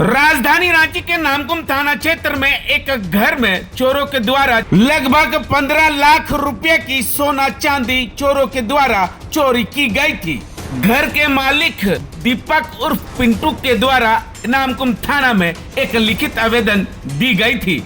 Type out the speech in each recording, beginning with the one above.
राजधानी रांची के नामकुम थाना क्षेत्र में एक घर में चोरों के द्वारा लगभग 15 लाख रुपए की सोना चांदी चोरों के द्वारा चोरी की गई थी। घर के मालिक दीपक उर्फ पिंटू के द्वारा नामकुम थाना में एक लिखित आवेदन दी गई थी।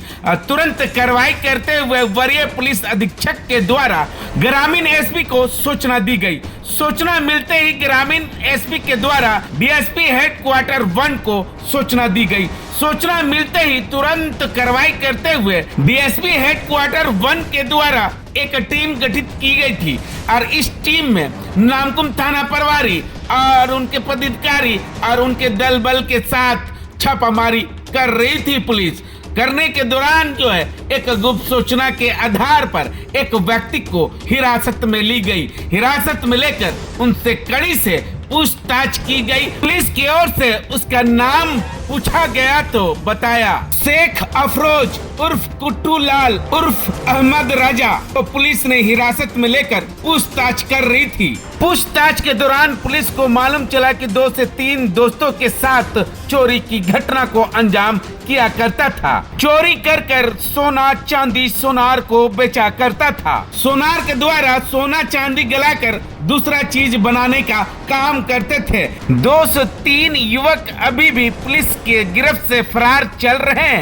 तुरंत कार्रवाई करते हुए वरीय पुलिस अधीक्षक के द्वारा ग्रामीण एसपी को सूचना दी गई। सूचना मिलते ही ग्रामीण एसपी के द्वारा डीएसपी हेडक्वार्टर 1 को सूचना दी गई। सूचना मिलते ही तुरंत कार्रवाई करते हुए डीएसपी हेडक्वार्टर 1 के द्वारा एक टीम गठित की गई थी और इस टीम में नामकुम थाना प्रभारी और उनके पदाधिकारी और उनके दल बल के साथ छापामारी कर रही थी। पुलिस करने के दौरान जो है एक गुप्त सूचना के आधार पर एक व्यक्ति को हिरासत में ली गई। हिरासत में लेकर उनसे कड़ी से पूछताछ की गई। पुलिस की ओर से उसका नाम पूछा गया तो बताया शेख अफरोज उर्फ कुट्टू लाल उर्फ अहमद राजा। तो पुलिस ने हिरासत में लेकर पूछताछ कर रही थी। पूछताछ के दौरान पुलिस को मालूम चला कि 2 से 3 दोस्तों के साथ चोरी की घटना को अंजाम किया करता था। चोरी कर सोना चांदी सोनार को बेचा करता था। सोनार के द्वारा सोना चांदी गलाकर दूसरा चीज बनाने का काम करते थे। 2 से 3 युवक अभी भी पुलिस के गिरफ्त से फरार चल रहे हैं।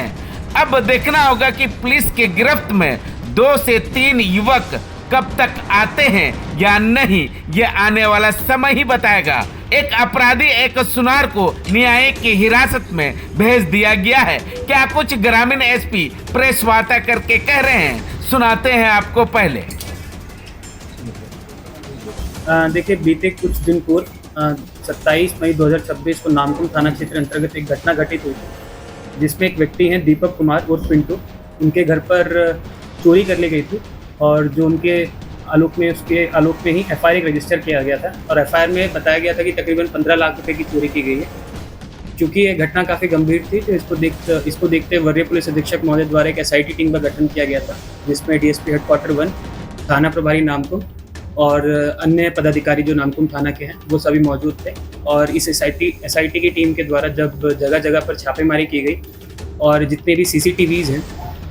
अब देखना होगा कि पुलिस के गिरफ्त में 2 से 3 युवक कब तक आते हैं या नहीं, ये आने वाला समय ही बताएगा। एक अपराधी एक सुनार को न्यायिक की हिरासत में भेज दिया गया है। क्या कुछ ग्रामीण एसपी प्रेस वार्ता करके कह रहे हैं, सुनाते हैं आपको। पहले देखिए, बीते कुछ दिन पूर्व 27 मई 2026 को नामकुम थाना क्षेत्र अंतर्गत एक घटना घटित हुई थी, जिसमें एक व्यक्ति हैं दीपक कुमार उर्फ पिंटू, उनके घर पर चोरी कर ली गई थी और जो उनके उसके आलोक में ही एफआईआर रजिस्टर किया गया था और एफआईआर में बताया गया था कि तकरीबन 15 लाख रुपए की चोरी की गई है। क्योंकि ये घटना काफ़ी गंभीर थी तो इसको देखते वरीय पुलिस अधीक्षक महोदय द्वारा एक एसआईटी टीम का गठन किया गया था, जिसमें डीएसपी हेडक्वार्टर 1, थाना प्रभारी नामकुम और अन्य पदाधिकारी जो नामकुम थाना के हैं वो सभी मौजूद थे। और इस एसआईटी की टीम के द्वारा जब जगह जगह पर छापेमारी की गई और जितने भी सीसीटीवीज़ हैं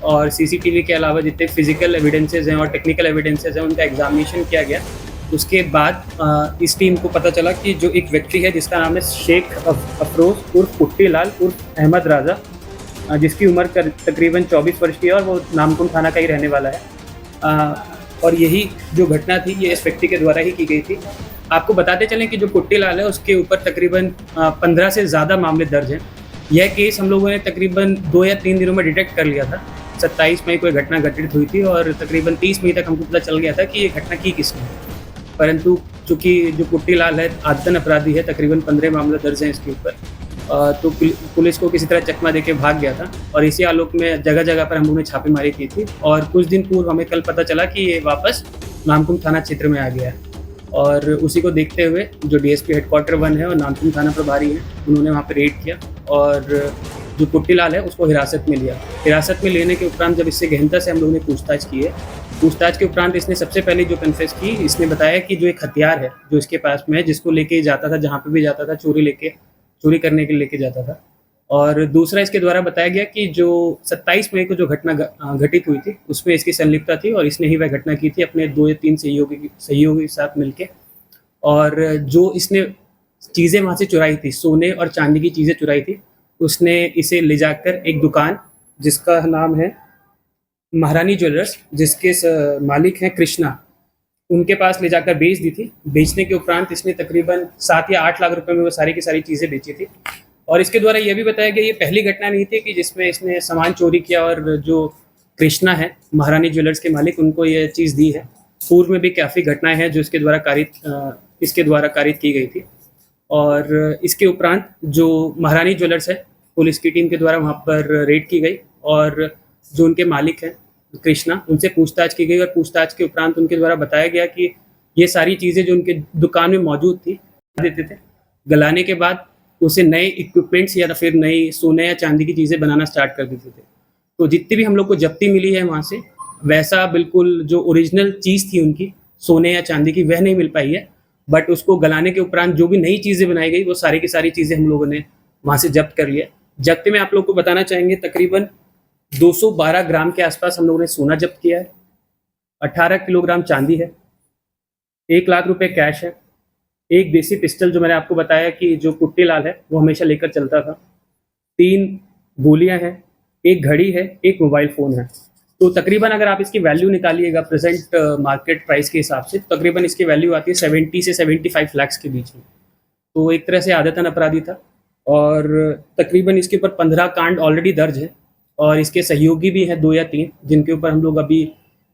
और सीसीटीवी के अलावा जितने फिजिकल एविडेंसेस हैं और टेक्निकल एविडेंसेस हैं उनका एग्जामिनेशन किया गया। उसके बाद इस टीम को पता चला कि जो एक व्यक्ति है जिसका नाम है शेख अफरोज उर्फ कुट्टी लाल उर्फ अहमद राजा, जिसकी उम्र तकरीबन 24 वर्ष की है और वो नामकुम थाना का ही रहने वाला है। और यही जो घटना थी ये इस व्यक्ति के द्वारा ही की गई थी। आपको बताते चलें कि जो कुट्टी लाल है उसके ऊपर तकरीबन 15 से ज़्यादा मामले दर्ज हैं। यह केस हम लोगों ने तकरीबन 2 या 3 दिनों में डिटेक्ट कर लिया था। 27 मई को एक घटना घटित हुई थी और तकरीबन 30 मई तक हमको पता चल गया था कि ये घटना की किसने। परंतु चूँकि जो कुट्टी लाल है आदतन अपराधी है, तकरीबन 15 मामले दर्ज हैं इसके ऊपर, तो पुलिस को किसी तरह चकमा देके भाग गया था और इसी आलोक में जगह जगह पर हम लोगों ने छापेमारी की थी। और कुछ दिन पूर्व हमें कल पता चला कि ये वापस नामकुम थाना क्षेत्र में आ गया है और उसी को देखते हुए जो डीएसपी हेडक्वार्टर 1 है और नामकुम थाना प्रभारी है उन्होंने वहाँ पर रेड किया और जो कुट्टी लाल है उसको हिरासत में लिया। हिरासत में लेने के उपरांत जब इससे गहनता से हम लोगों ने पूछताछ की है, पूछताछ के उपरांत इसने सबसे पहले जो कन्फेस की, इसने बताया कि जो एक हथियार है जो इसके पास में है, जिसको लेके जाता था, जहाँ पे भी जाता था चोरी करने के लिए लेके जाता था। और दूसरा इसके द्वारा बताया गया कि जो 27 मई को जो घटना घटित हुई थी उसमें इसकी संलिप्तता थी और इसने ही वह घटना की थी अपने 2 या 3 सहयोगी के साथ मिलके। और जो इसने चीज़ें वहाँ से चुराई थी, सोने और चांदी की चीज़ें चुराई थी, उसने इसे ले जाकर एक दुकान जिसका नाम है महारानी ज्वेलर्स, जिसके मालिक हैं कृष्णा, उनके पास ले जाकर बेच दी थी। बेचने के उपरांत इसने तकरीबन 7 या 8 लाख रुपए में वो सारी की सारी चीज़ें बेची थी। और इसके द्वारा यह भी बताया गया ये पहली घटना नहीं थी कि जिसमें इसने सामान चोरी किया और जो कृष्णा है महारानी ज्वेलर्स के मालिक उनको ये चीज़ दी है। पूर्व में भी काफ़ी घटनाएं हैं जो इसके द्वारा कारित की गई थी। और इसके उपरांत जो महारानी ज्वेलर्स है पुलिस की टीम के द्वारा वहाँ पर रेड की गई और जो उनके मालिक हैं कृष्णा, उनसे पूछताछ की गई और पूछताछ के उपरांत उनके द्वारा बताया गया कि ये सारी चीज़ें जो उनके दुकान में मौजूद थी देते थे, गलाने के बाद उसे नए इक्विपमेंट्स या फिर नई सोने या चांदी की चीज़ें बनाना स्टार्ट कर देते थे। तो जितनी भी हम लोग को जब्ती मिली है वहाँ से, वैसा बिल्कुल जो ओरिजिनल चीज़ थी उनकी सोने या चांदी की वह नहीं मिल पाई है, बट उसको गलाने के उपरांत जो भी नई चीज़ें बनाई गई वो सारी की सारी चीज़ें हम लोगों ने वहाँ से जब्त कर लिया। जब्ती में आप लोग को बताना चाहेंगे तकरीबन 212 ग्राम के आसपास हम लोगों ने सोना जब्त किया है, 18 किलोग्राम चांदी है, 1 लाख रुपए कैश है, एक देसी पिस्टल जो मैंने आपको बताया कि जो कुट्टी लाल है वो हमेशा लेकर चलता था, 3 गोलियां हैं, एक घड़ी है, एक मोबाइल फ़ोन है। तो तकरीबन अगर आप इसकी वैल्यू निकालिएगा प्रेजेंट मार्केट प्राइस के हिसाब से, तकरीबन इसकी वैल्यू आती है 70 से 75 लाख के बीच में। तो एक तरह से आदतन अपराधी था और तकरीबन इसके ऊपर 15 कांड ऑलरेडी दर्ज है और इसके सहयोगी भी हैं 2 या 3 जिनके ऊपर हम लोग अभी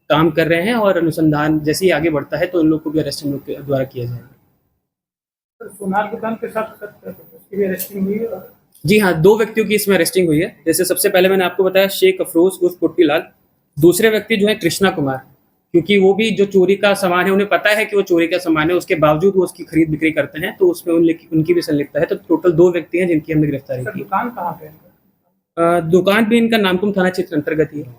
काम कर रहे हैं और अनुसंधान जैसे ही आगे बढ़ता है तो उन लोग को भी अरेस्ट हम लोग के द्वारा किया जाएगा। सोनार दुकान के साथ उसकी भी अरेस्टिंग हुई है? जी हाँ, 2 व्यक्तियों की इसमें अरेस्टिंग हुई है। जैसे सबसे पहले मैंने आपको बताया शेख अफरोज उर्फ कुट्टी लाल, दूसरे व्यक्ति जो है कृष्णा कुमार, क्योंकि वो भी जो चोरी का सामान है उन्हें पता है कि वो चोरी का सामान है, उसके बावजूद वो उसकी खरीद बिक्री करते हैं, तो उसमें उनकी भी संलिप्तता है। तो टोटल 2 व्यक्ति हैं जिनकी हमने गिरफ्तारी की। दुकान कहाँ पे है? दुकान भी इनका नामकुम थाना क्षेत्र अंतर्गत ही है,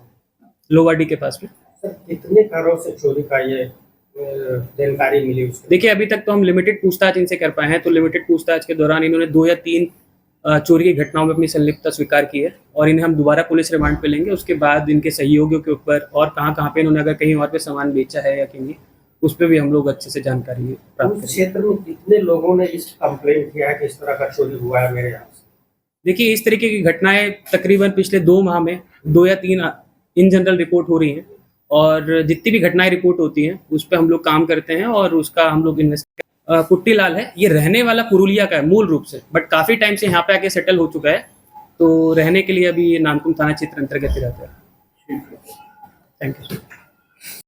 लोवाडी के पास में। सर कितने घरों से चोरी का ये जानकारी मिली उसको? देखिए अभी तक तो हम लिमिटेड पूछताछ इनसे कर पाए हैं, तो लिमिटेड पूछताछ के दौरान इन्होंने 2 या 3 चोरी की घटनाओं में अपनी संलिप्तता स्वीकार की है और इन्हें हम दोबारा पुलिस रिमांड पे लेंगे। उसके बाद इनके सहयोगियों के ऊपर और कहाँ पे इन्होंने अगर कहीं और पे सामान बेचा है या कहीं, उस पर भी हम लोग अच्छे से जानकारी प्राप्त उस क्षेत्र में कितने लोगों ने इस कंप्लेंट किया है कि इस तरह का चोरी हुआ है मेरे यहाँ से? देखिए इस तरीके की घटनाएं तकरीबन पिछले 2 माह में 2 या 3 इन जनरल रिपोर्ट हो रही हैं और जितनी भी घटनाएं रिपोर्ट होती हैं उस पर हम लोग काम करते हैं और उसका हम लोग कुट्टी लाल है, ये रहने वाला पुरुलिया का है मूल रूप से, बट काफ़ी टाइम से यहाँ पे आके सेटल हो चुका है, तो रहने के लिए अभी नामकुम थाना क्षेत्र अंतर्गत ही रहता है। Thank you.